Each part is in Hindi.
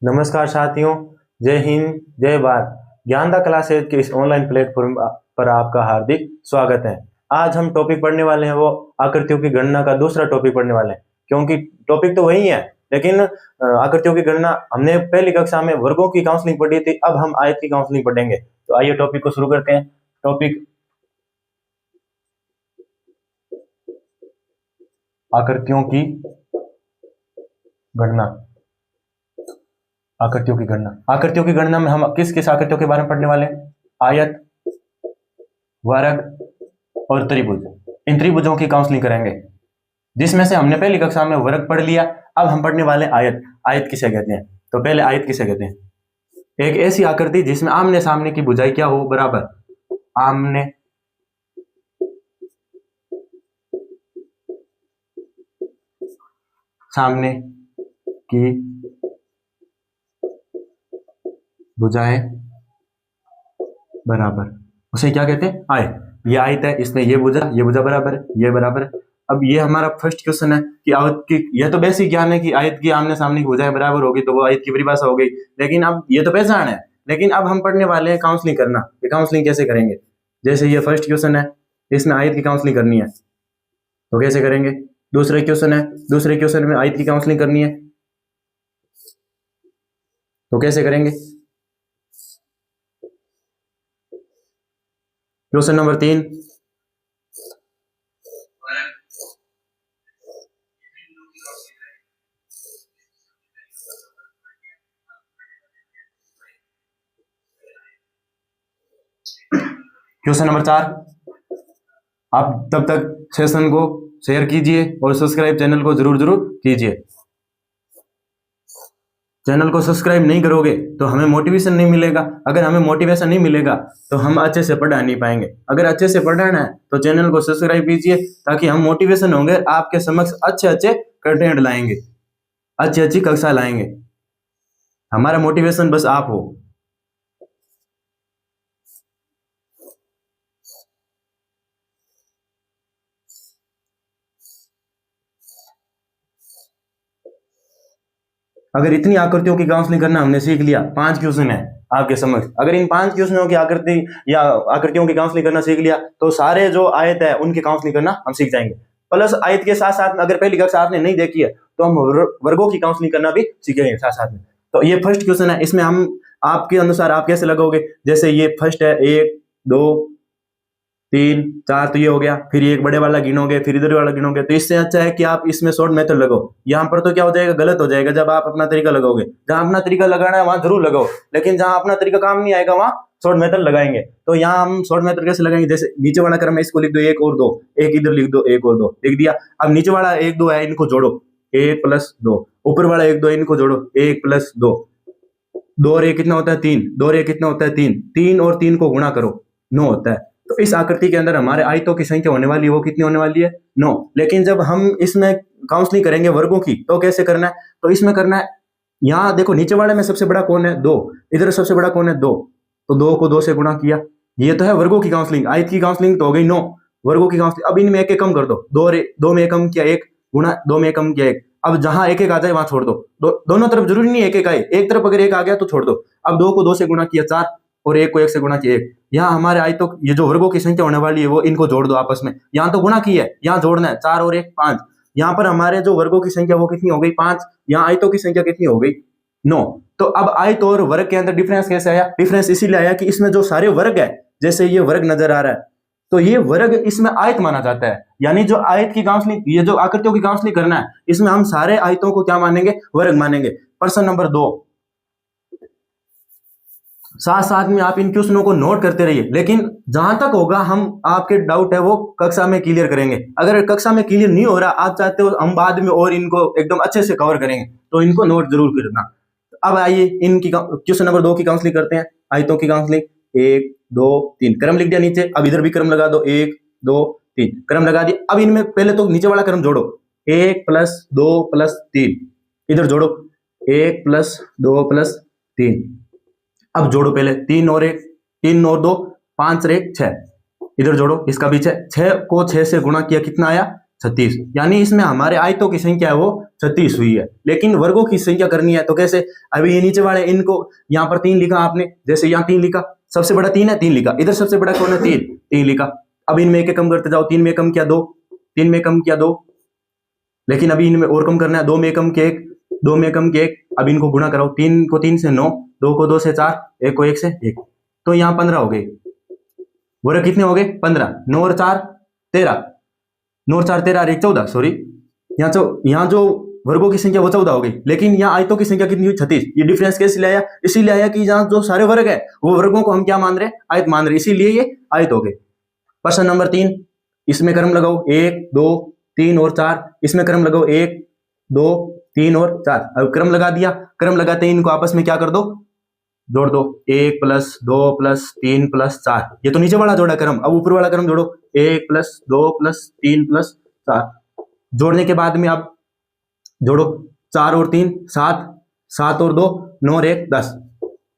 नमस्कार साथियों, जय हिंद, जय भारत। ज्ञानदा क्लासेज के इस ऑनलाइन प्लेटफॉर्म पर आपका हार्दिक स्वागत है। आज हम टॉपिक पढ़ने वाले हैं वो आकृतियों की गणना का दूसरा टॉपिक पढ़ने वाले हैं, क्योंकि टॉपिक तो वही है लेकिन आकृतियों की गणना हमने पहली कक्षा में वर्गों की काउंसलिंग पढ़ी थी। अब हम आयत की काउंसलिंग पढ़ेंगे। तो आइए टॉपिक को शुरू करते हैं। टॉपिक आकृतियों की गणना। आकृतियों की गणना। आकृतियों की गणना में हम किस किस आकृतियों के बारे में पढ़ने वाले हैं? आयत, वर्ग और त्रिभुज। इन त्रिभुजों की काउंसलिंग करेंगे, जिसमें से हमने पहली कक्षा में वर्ग पढ़ लिया। अब हम पढ़ने वाले आयत। आयत किसे कहते हैं? तो पहले आयत किसे कहते हैं? एक ऐसी आकृति जिसमें आमने सामने की भुजाएं क्या हो? बराबर। आमने सामने की भुजाएं बराबर, उसे क्या कहते हैं? आयत। ये आयत है, इसमें ये भुजा बराबर है, ये बराबर है। अब ये हमारा फर्स्ट क्वेश्चन है कि आयत की, यह तो बेसिक ज्ञान है कि आयत की आमने सामने की भुजाएं बराबर होगी तो वो आयत की परिभाषा हो गई। लेकिन अब ये तो पहचान है, लेकिन अब हम पढ़ने वाले हैं काउंसलिंग करना। ये काउंसलिंग कैसे करेंगे? जैसे ये फर्स्ट क्वेश्चन है, इसमें आयत की काउंसलिंग करनी है तो कैसे करेंगे? दूसरे क्वेश्चन है, दूसरे क्वेश्चन में आयत की काउंसलिंग करनी है तो कैसे करेंगे? Question number 3, question number 4। आप तब तक सेशन को शेयर कीजिए और सब्सक्राइब चैनल को जरूर कीजिए। चैनल को सब्सक्राइब नहीं करोगे तो हमें मोटिवेशन नहीं मिलेगा। अगर हमें मोटिवेशन नहीं मिलेगा तो हम अच्छे से पढ़ा नहीं पाएंगे। अगर अच्छे से पढ़ाना है तो चैनल को सब्सक्राइब कीजिए, ताकि हम मोटिवेशन होंगे, आपके समक्ष अच्छे कंटेंट लाएंगे, अच्छी कक्षा लाएंगे। हमारा मोटिवेशन बस आप हो। अगर इतनी आकृतियों की काउंसलिंग करना हमने सीख लिया, 5 क्वेश्चन है आपके समक्ष, अगर इन 5 क्वेश्चनों की आकृति या आकृतियों की काउंसलिंग करना सीख लिया तो सारे जो आयत है उनकी काउंसलिंग करना हम सीख जाएंगे। प्लस आयत के साथ साथ अगर पहली कक्षा आपने नहीं देखी है तो हम वर्गों की काउंसलिंग करना भी सीखेंगे साथ साथ में। तो ये फर्स्ट क्वेश्चन है, इसमें हम आपके अनुसार आप कैसे लगाओगे? जैसे ये फर्स्ट है, 1 2 3 4 तो ये हो गया, फिर एक बड़े वाला गिनोगे, फिर इधर वाला गिनोगे। तो इससे अच्छा है कि आप इसमें शॉर्ट मेथड लगाओ। यहाँ पर तो क्या हो जाएगा, गलत हो जाएगा जब आप अपना तरीका लगाओगे। जहां अपना तरीका लगाना है वहां जरूर लगाओ, लेकिन जहां अपना तरीका काम नहीं आएगा वहां शॉर्ट मेथड लगाएंगे। तो यहाँ हम शॉर्ट मेथड कैसे लगाएंगे? जैसे नीचे वाला क्रम है, इसको लिख दो 1 और 2, एक इधर लिख दो 1 और 2, लिख दिया। अब नीचे वाला 1 2 है, इनको जोड़ो, 1 + 2। ऊपर वाला 1 2 इनको जोड़ो, 1 + 2, 2 और 1 कितना होता है? 3, 2 और 1 कितना होता है? 3, 3 और 3 को गुणा करो, 9 होता है। तो इस आकृति के अंदर हमारे आयतों की संख्या होने वाली है, वो कितनी होने वाली है? 9। लेकिन जब हम इसमें काउंसलिंग करेंगे वर्गों की तो कैसे करना है? तो इसमें करना है, यहाँ देखो नीचे वाले में सबसे बड़ा कौन है? 2। इधर सबसे बड़ा कौन है? 2। तो 2 को 2 से गुणा किया। ये तो है वर्गों की काउंसलिंग। आयत की काउंसलिंग तो हो गई 9, वर्गों की काउंसलिंग। अब इनमें एक कम कर दो, 2 में एक कम किया 1, गुणा 2 में एक कम किया 1। अब जहां एक आ जाए वहां छोड़ दो, दोनों तरफ जरूरी नहीं एक आए, एक तरफ अगर 1 आ गया तो छोड़ दो। अब 2 को 2 से गुणा किया 4, और 1 को 1 से गुणा किया 1। यहाँ हमारे आयतों ये जो वर्गों की संख्या होने वाली है वो इनको जोड़ दो आपस में। यहाँ तो गुणा की है, यहाँ जोड़ना है, 4 और 1 5। यहाँ पर हमारे जो वर्गों की संख्या वो कितनी हो गई? 5। यहाँ आयतों की संख्या कितनी हो गई? 9। तो अब आयत और वर्ग के अंदर डिफरेंस कैसे आया? डिफरेंस इसीलिए आया कि इसमें जो सारे वर्ग है, जैसे ये वर्ग नजर आ रहा है तो ये वर्ग इसमें आयत माना जाता है। यानी जो आयत की काउंसलिंग, ये जो आकृतियों की काउंसलिंग करना है, इसमें हम सारे आयतों को क्या मानेंगे? वर्ग मानेंगे। प्रश्न नंबर 2, साथ साथ में आप इन क्वेश्चनों को नोट करते रहिए, लेकिन जहां तक होगा हम आपके डाउट है वो कक्षा में क्लियर करेंगे। अगर कक्षा में क्लियर नहीं हो रहा, आप चाहते हो हम बाद में और इनको एकदम अच्छे से कवर करेंगे, तो इनको नोट जरूर करना। अब आइए इनकी क्वेश्चन नंबर 2 की काउंसलिंग करते हैं। आयतों की काउंसलिंग, 1 2 3 क्रम लिख दिया नीचे। अब इधर भी क्रम लगा दो, 1 2 3 क्रम लगा दिया। अब इनमें पहले तो नीचे वाला क्रम जोड़ो, 1 + 2 + 3, इधर जोड़ो 1 + 2 + 3। अब जोड़ो पहले 3 और 1, 3 और 2 5 और 1 6, इधर जोड़ो, इसका भी 6 को 6 से गुणा किया, कितना आया? 36, यानी इसमें हमारे आयतों की संख्या है वो 36 हुई है। लेकिन वर्गों की संख्या करनी है तो कैसे, अभी ये नीचे वाले इनको यहाँ पर 3 लिखा आपने, जैसे यहाँ 3 लिखा, सबसे बड़ा 3 है 3 लिखा, इधर सबसे बड़ा कौन है 3 लिखा। अब इनमें एक कम करते जाओ, 3 में कम किया 2, 3 में कम किया 2, लेकिन अभी इनमें और कम करना है, 2 में कम किया 1, 2 में कम किया 1, अब इनको गुणा कराओ, 3 को 3 से 9, 2 को 2 से 4, 1 को 1 से 1, तो यहाँ 15 हो गए। वर्ग कितने हो गए 15, 9 और 4 13, 9 और 4 13 और 1 14, सॉरी यहाँ जो वर्गों की संख्या वो 14 हो गई, लेकिन यहाँ आयतों की संख्या कितनी हुई 36। ये डिफरेंस कैसे लाया, इसीलिए आया कि यहाँ जो सारे वर्ग है वो वर्गों को हम क्या मान रहे हैं, आयत मान रहे हैं, इसीलिए ये आयत हो गए। प्रश्न नंबर 3, इसमें क्रम लगाओ 1 2 3 और 4, इसमें क्रम लगाओ 1 2 3 और 4। अब क्रम लगा दिया, क्रम लगाते ही इनको आपस में क्या कर दो, जोड़ दो, 1 प्लस 2 प्लस 3 प्लस 4, ये तो नीचे वाला जोड़ा क्रम, अब ऊपर वाला क्रम जोड़ो, 1 प्लस 2 प्लस 3 प्लस 4। जोड़ने के बाद में अब जोड़ो, 4 और 3 7, 7 और 2 9 और 1 10,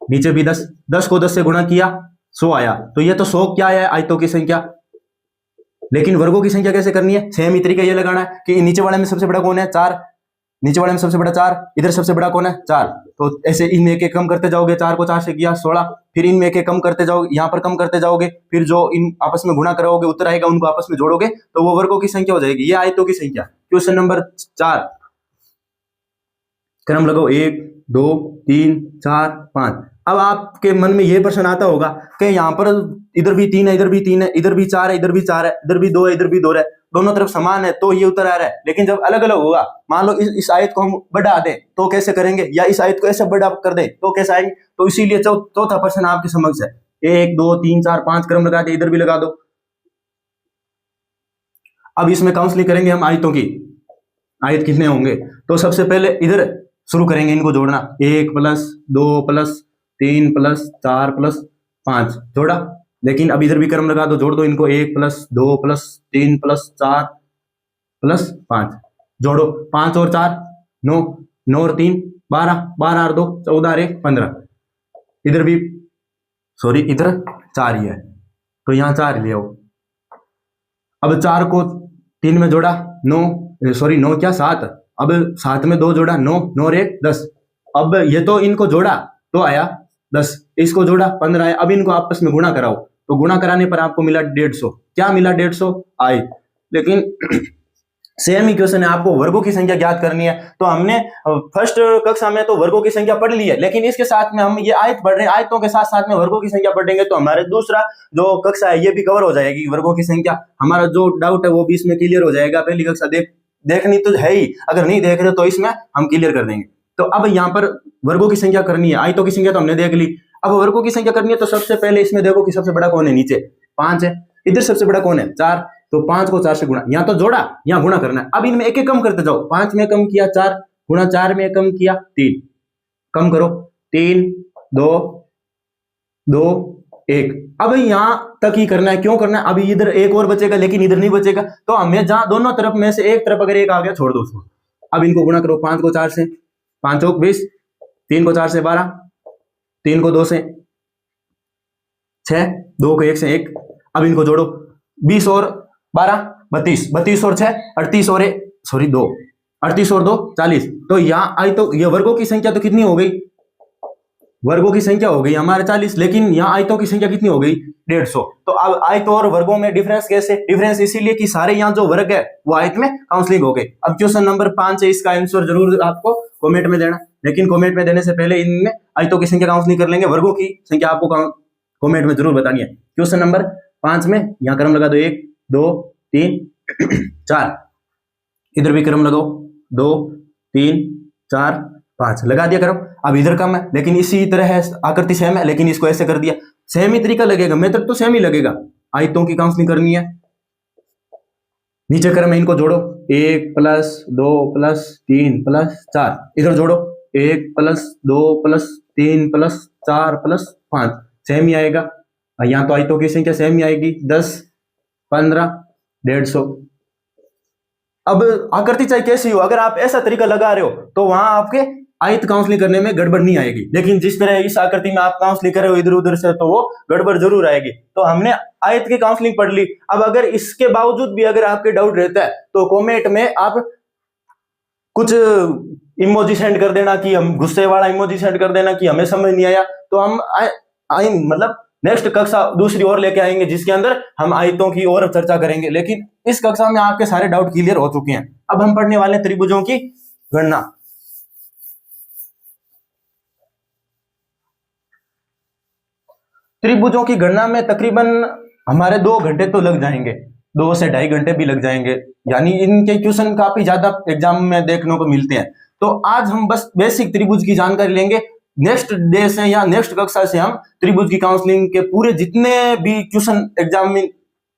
नीचे भी 10, 10 को 10 से गुणा किया 100 आया, तो ये तो 100 क्या है आयतों की संख्या। लेकिन वर्गों की संख्या कैसे करनी है, सेम ही तरीका ये लगाना है कि नीचे वाले में सबसे बड़ा कौन है 4, नीचे वाले में सबसे बड़ा 4, इधर सबसे बड़ा कौन है 4, तो ऐसे इनमें एक एक कम करते जाओगे, 4 को 4 से किया 16, फिर इनमें एक एक कम करते जाओगे, यहाँ पर कम करते जाओगे, फिर जो इन आपस में गुणा कराओगे उत्तर आएगा, उनको आपस में जोड़ोगे तो वो वर्गों की संख्या हो जाएगी, ये आयतों की संख्या। क्वेश्चन नंबर 4, क्रम लगाओ 1 2 3 4 5। अब आपके मन में ये प्रश्न आता होगा कि यहाँ पर इधर भी 3 है, इधर भी 3 है, इधर भी 4 है, इधर भी 4 है, इधर भी 2 है, इधर भी 2 है, दोनों तरफ समान है तो ये उत्तर आ रहा है। लेकिन जब अलग अलग होगा, मान लो इस आयत को हम बढ़ा दें तो कैसे करेंगे, या इस आयत को ऐसे बड़ा कर दें तो कैसे आएंगे, तो इसीलिए चौथा प्रश्न आपके समक्ष है। 1 2 3 4 5 क्रम लगा दे, इधर भी लगा दो। अब इसमें काउंसलिंग करेंगे हम आयतों की, आयत कितने होंगे, तो सबसे पहले इधर शुरू करेंगे इनको जोड़ना, 1 प्लस 2 प्लस 3 प्लस 4 प्लस 5 जोड़ा, लेकिन अब इधर भी क्रम लगा दो, जोड़ दो इनको, 1 प्लस 2 प्लस 3 प्लस 4 प्लस 5 जोड़ो, 5 और 4 9, 9 और 3 12, 12 और 2 14 और 1 15, इधर भी सॉरी इधर 4 ही है तो यहाँ 4 ले आओ। अब 4 को 3 में जोड़ा 9, सॉरी 9 क्या 7, अब 7 में 2 जोड़ा 9, 9 और 1 10, अब ये तो इनको जोड़ा तो आया 10, इसको जोड़ा 15 आया, अब इनको आपस में गुणा कराओ, तो गुणा कराने पर आपको मिला 150, क्या मिला 150 आयत। लेकिन सेम ही क्वेश्चन है, आपको वर्गों की संख्या ज्ञात करनी है, तो हमने फर्स्ट कक्षा में तो वर्गों की संख्या पढ़ ली है, लेकिन इसके साथ में हम ये आयत पढ़ रहे हैं, आयतों के साथ साथ में वर्गों की संख्या पढ़ेंगे तो हमारे दूसरा जो कक्षा है ये भी कवर हो जाएगी, वर्गों की संख्या, हमारा जो डाउट है वो भी इसमें क्लियर हो जाएगा। पहली कक्षा देखनी तो है ही, अगर नहीं देख रहे तो इसमें हम क्लियर कर देंगे। तो अब यहाँ पर वर्गों की संख्या करनी है, आयतों की संख्या तो हमने देख ली, अब वर्गों की संख्या करनी है तो सबसे पहले इसमें देखो कि सबसे बड़ा कौन है, नीचे 5 है, इधर सबसे बड़ा कौन है 4, तो 5 को 4 से गुणा, यहाँ तो जोड़ा यहाँ गुणा करना है। अब इनमें एक एक कम करते जाओ, 5 में कम किया 4, गुणा 4 में कम किया 3, कम करो 3 2 2 1, अब यहाँ तक ही करना है, क्यों करना है, अभी इधर एक और बचेगा लेकिन इधर नहीं बचेगा, तो हमें जहां दोनों तरफ में से एक तरफ अगर एक आ गया छोड़ दो उसको। अब इनको गुणा करो, 5 को 4 से 5 चौक 20, 3 को 4 से 12, 3 को 2 से 6, 2 को 1 से 1, अब इनको जोड़ो, 20 और 12 32, 32 और 6 38 और 1 सॉरी 2, 38 और 2 40, तो यहाँ आई तो ये वर्गों की संख्या तो कितनी हो गई, वर्गों की संख्या हो गई हमारे 40, लेकिन यहाँ आयतों की संख्या कितनी हो गई 150। तो अब आयतों और वर्गों में डिफरेंस कैसे, डिफरेंस इसीलिए कि सारे यहाँ जो वर्ग है वो आयत में काउंसलिंग हो गए। अब क्वेश्चन नंबर 5 है, इसका आंसर जरूर आपको कमेंट में देना, लेकिन कमेंट में देने से पहले इनमें आयतों की संख्या काउंसलिंग कर लेंगे, वर्गों की संख्या आपको कमेंट में जरूर बतानी है। क्वेश्चन नंबर 5 में यहाँ क्रम लगा दो, 1 2 3 4, इधर भी क्रम लगाओ 2 3 4 5, लगा दिया क्रम। अब इधर कम है लेकिन इसी तरह है, आकृति सेम है लेकिन इसको ऐसे कर दिया, सेम ही तरीका लगेगा, मेथड तो सेम ही लगेगा। आयतों की काउंसलिंग करनी है, नीचे क्रम है, इनको जोड़ो, 1 प्लस 2 प्लस 3 प्लस 4, इधर जोड़ो 1 plus 2 plus 3 plus 4 plus 5, same ही आएगा। यहाँ तो आयतों की संख्या सेम ही आएगी, 10 15 150। अब आकृति चाहे कैसी हो, अगर आप ऐसा तरीका लगा रहे हो तो वहां आपके आयत काउंसलिंग करने में गड़बड़ नहीं आएगी, लेकिन जिस तरह इस आकृति में आप काउंसलिंग कर रहे हो इधर उधर से, तो वो गड़बड़ जरूर आएगी। तो हमने आयत की काउंसलिंग पढ़ ली। अब अगर इसके बावजूद भी अगर आपके डाउट रहता है तो कमेंट में आप कुछ इमोजी सेंड कर देना, कि हम गुस्से वाला इमोजी सेंड कर देना कि हमें समझ नहीं आया, तो हम मतलब नेक्स्ट कक्षा दूसरी और लेके आएंगे जिसके अंदर हम आयतों की और चर्चा करेंगे। लेकिन इस कक्षा में आपके सारे डाउट क्लियर हो चुके हैं। अब हम पढ़ने वाले त्रिभुजों की गणना। त्रिभुजों की गणना में तकरीबन हमारे 2 घंटे तो लग जाएंगे, 2 से 2.5 घंटे भी लग जाएंगे, यानी इनके क्वेश्चन काफी ज्यादा एग्जाम में देखने को मिलते हैं। तो आज हम बस बेसिक त्रिभुज की जानकारी लेंगे। नेक्स्ट डे से या नेक्स्ट कक्षा से हम त्रिभुज की काउंसलिंग के पूरे जितने भी क्वेश्चन एग्जाम में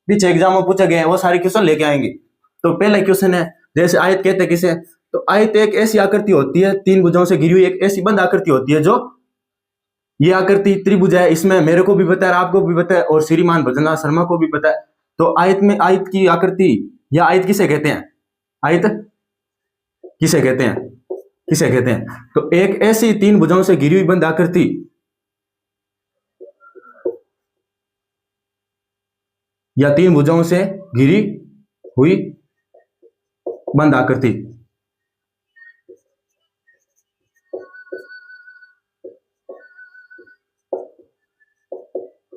पीछे एग्जाम में पूछे गए हैं वो सारे क्वेश्चन लेके आएंगे। तो पहला क्वेश्चन है, जैसे आयत कहते हैं किसे, तो आयत एक ऐसी आकृति होती है, 3 भुजाओं से घिरी हुई एक ऐसी बंद आकृति होती है जो ये आकृति त्रिभुज है। इसमें मेरे को भी पता है, आपको भी पता है, और श्रीमान भजनलाल शर्मा को भी पता है। तो आयत में आयत की आकृति या आयत किसे कहते हैं, आयत किसे कहते हैं, किसे कहते हैं? तो एक ऐसी 3 भुजाओं से घिरी हुई बंद आकृति या 3 भुजाओं से घिरी हुई बंद आकृति।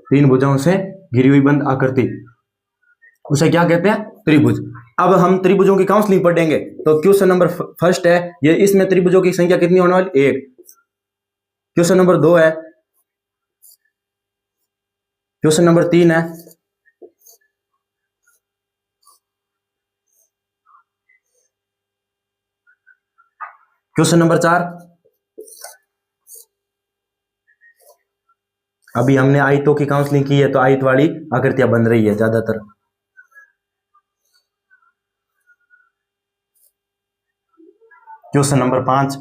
तीन भुजाओं से घिरी हुई बंद आकृति उसे क्या कहते हैं, त्रिभुज। अब हम त्रिभुजों की काउंसलिंग पढ़ेंगे। तो क्वेश्चन नंबर फर्स्ट है ये, इसमें त्रिभुजों की संख्या कितनी होने वाली, 1। क्वेश्चन नंबर 2 है, क्वेश्चन नंबर 3 है, क्वेश्चन नंबर 4। अभी हमने आयतों की काउंसलिंग की है तो आयत वाली आकृतियां बन रही है ज्यादातर। क्वेश्चन नंबर 5,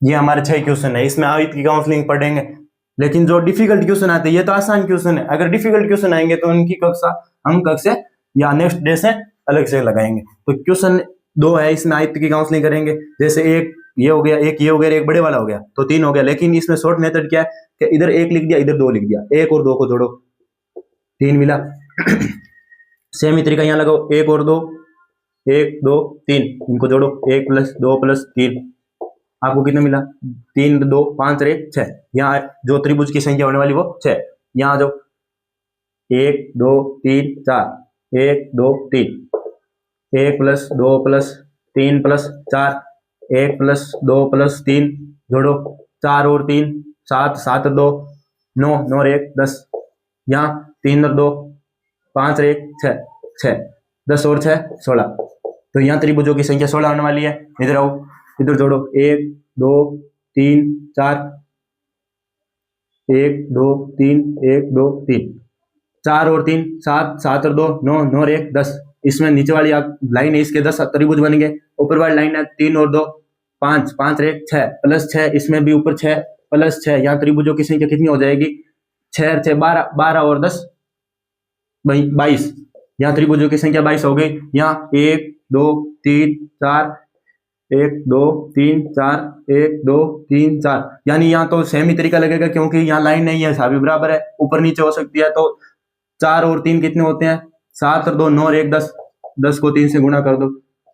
ये हमारे 6 क्वेश्चन है। इसमें आयत की काउंसलिंग पढ़ेंगे, लेकिन जो डिफिकल्ट क्वेश्चन आते हैं ये तो आसान क्वेश्चन है। अगर डिफिकल्ट क्वेश्चन आएंगे तो उनकी कक्षा हम कक्षा या नेक्स्ट डे से अलग से लगाएंगे। तो क्वेश्चन 2 है, इसमें आयत की काउंसलिंग करेंगे। जैसे एक ये हो गया, एक ये हो गया, एक बड़े वाला हो गया, तो 3 हो गया। लेकिन इसमें शॉर्ट मेथड क्या है कि इधर 1 लिख दिया, इधर 2 लिख दिया, 1 और 2 को जोड़ो, 3 मिला। सेम ही तरीका यहाँ लगाओ, 1 और 2, 1 2 3, इनको जोड़ो, 1 + 2 + 3, आपको कितना मिला, 3 2 5 और 1 6। यहाँ जो त्रिभुज की संख्या होने वाली वो 6। यहाँ जो 1 2 3 4, 1 2 3, 1 + 2 + 3 + 4, 1 + 2 + 3, जोड़ो, 4 और 3 7, 7 और 2 9, 9 और 1 10। यहाँ 3 और 2 5 और 1 6, 6 10 और 6 16। तो यहाँ त्रिभुजों की संख्या 16 होने वाली है। इधर आओ, इधर जोड़ो, 1 2 3 4, 1 2 3 1 2 3, 4 और 3 7, 7 और 2 9, 9 और 1 10। इसमें नीचे वाली लाइन है, इसके 10 त्रिभुज बनेंगे। ऊपर वाली लाइन है 3 और 2 5, 5 और 1 6 + 6, इसमें भी ऊपर 6 + 6। यहाँ त्रिभुजों की संख्या कितनी हो जाएगी, 6 6 12, 12 और 10 22। यहाँ त्रिभुजों की संख्या 22 हो गई। यहाँ 1 2 3 4, 1 2 3 4, 1 2 3 4। यानी यहाँ तो सेम ही तरीका लगेगा क्योंकि यहाँ लाइन नहीं है, सभी बराबर है, ऊपर नीचे हो सकती है। तो 4 और 3 कितने होते हैं, 7 और 2 9 और 1 10, 10 को 3 से गुणा कर दो,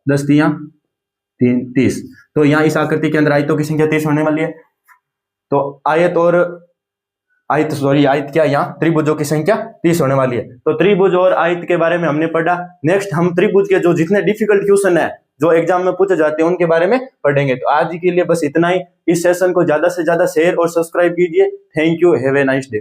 10 3 30। तो यहाँ इस आकृति के अंदर आयतों की संख्या 30 होने वाली है। तो आयत क्या, यहाँ त्रिभुजों की संख्या 30 होने वाली है। तो त्रिभुज और आयत के बारे में हमने पढ़ा। नेक्स्ट हम त्रिभुज के जो जितने डिफिकल्ट क्वेश्चन है जो एग्जाम में पूछे जाते हैं उनके बारे में पढ़ेंगे। तो आज के लिए बस इतना ही। इस सेशन को ज्यादा से ज्यादा शेयर और सब्सक्राइब कीजिए। Thank you, have a nice day.